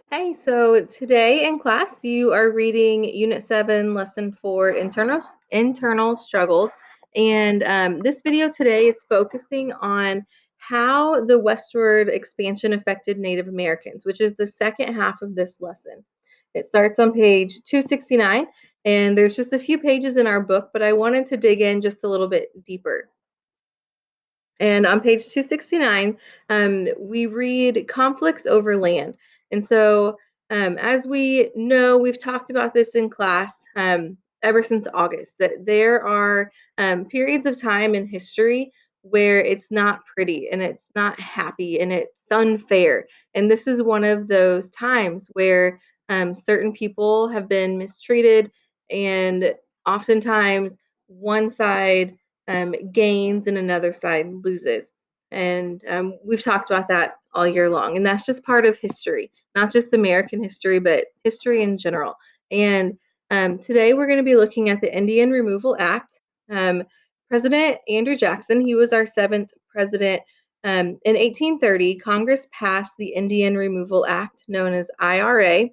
Hey, so today in class you are reading Unit 7, Lesson 4, Internal Struggles. And this video today is focusing on how the westward expansion affected Native Americans, which is the second half of this lesson. It starts on page 269, and there's just a few pages in our book, but I wanted to dig in just a little bit deeper. And on page 269, we read conflicts over land. And so, as we know, we've talked about this in class ever since August, that there are periods of time in history where it's not pretty and it's not happy and it's unfair. And this is one of those times where certain people have been mistreated, and oftentimes one side gains and another side loses. And we've talked about that all year long. And that's just part of history, not just American history, but history in general. And today we're going to be looking at the Indian Removal Act. Um, President Andrew Jackson, he was our seventh president. In 1830, Congress passed the Indian Removal Act, known as IRA,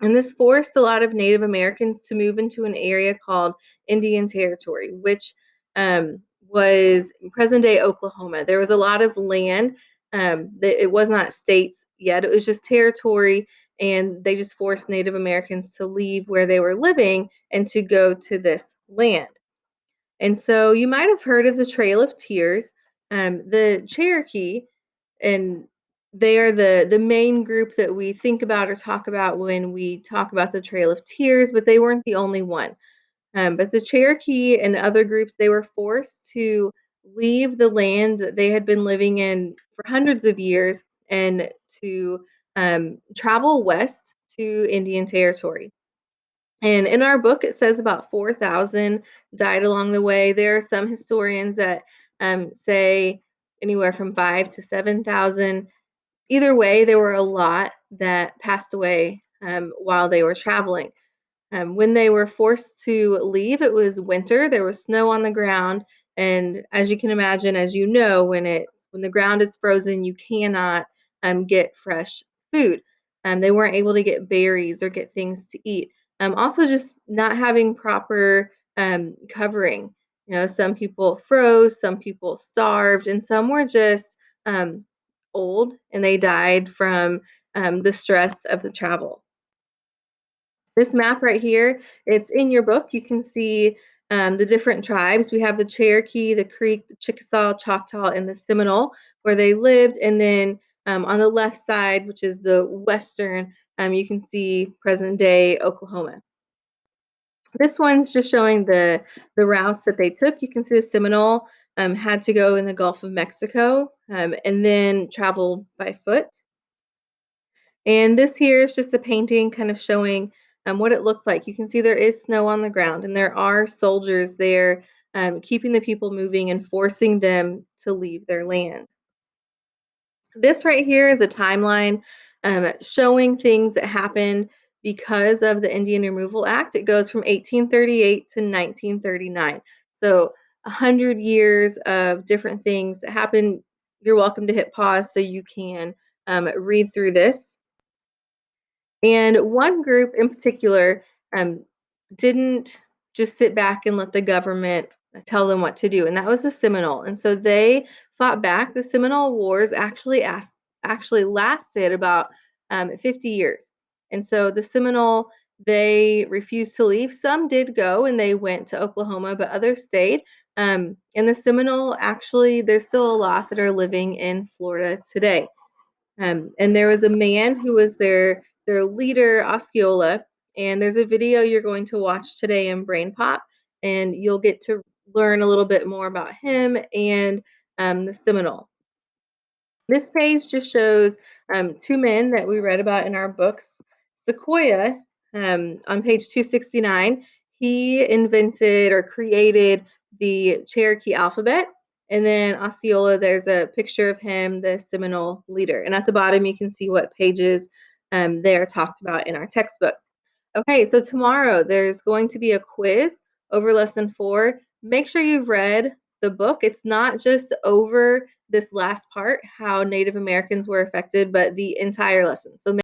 and this forced a lot of Native Americans to move into an area called Indian Territory, which was present day Oklahoma. There was a lot of land that it was not states yet, it was just territory. And they just forced Native Americans to leave where they were living and to go to this land. And so you might have heard of the Trail of Tears. The Cherokee, and they are the main group that we think about or talk about when we talk about the Trail of Tears, but they weren't the only one. But the Cherokee and other groups, they were forced to leave the land that they had been living in for hundreds of years and to travel west to Indian Territory. And in our book, it says about 4,000 died along the way. There are some historians that say anywhere from 5 to 7,000. Either way, there were a lot that passed away while they were traveling. When they were forced to leave, it was winter. There was snow on the ground, and as you can imagine, as you know, when the ground is frozen, you cannot get fresh food. They weren't able to get berries or get things to eat. Also, just not having proper covering. You know, some people froze, some people starved, and some were just um, old and they died from the stress of the travel. This map right here, it's in your book. You can see the different tribes. We have the Cherokee, the Creek, the Chickasaw, Choctaw, and the Seminole, where they lived. And then on the left side, which is the western, you can see present day Oklahoma. This one's just showing the routes that they took. You can see the Seminole had to go in the Gulf of Mexico and then travel by foot. And this here is just a painting kind of showing what it looks like. You can see there is snow on the ground, and there are soldiers there keeping the people moving and forcing them to leave their land. This right here is a timeline showing things that happened because of the Indian Removal Act. It goes from 1838 to 1939. So 100 years of different things that happened. You're welcome to hit pause so you can read through this. And one group in particular um, didn't just sit back and let the government tell them what to do, and that was the Seminole. And so they fought back. The Seminole Wars actually lasted about 50 years. And so the Seminole, they refused to leave. Some did go and they went to Oklahoma, but others stayed. And the Seminole, actually, there's still a lot that are living in Florida today. And there was a man who was their leader, Osceola, and there's a video you're going to watch today in Brain Pop, and you'll get to learn a little bit more about him and the Seminole. This page just shows two men that we read about in our books. Sequoia, on page 269, he invented or created the Cherokee alphabet. And then Osceola, there's a picture of him, the Seminole leader. And at the bottom, you can see what pages they are talked about in our textbook. Okay, so tomorrow there's going to be a quiz over lesson 4. Make sure you've read the book. It's not just over this last part, how Native Americans were affected, but the entire lesson. So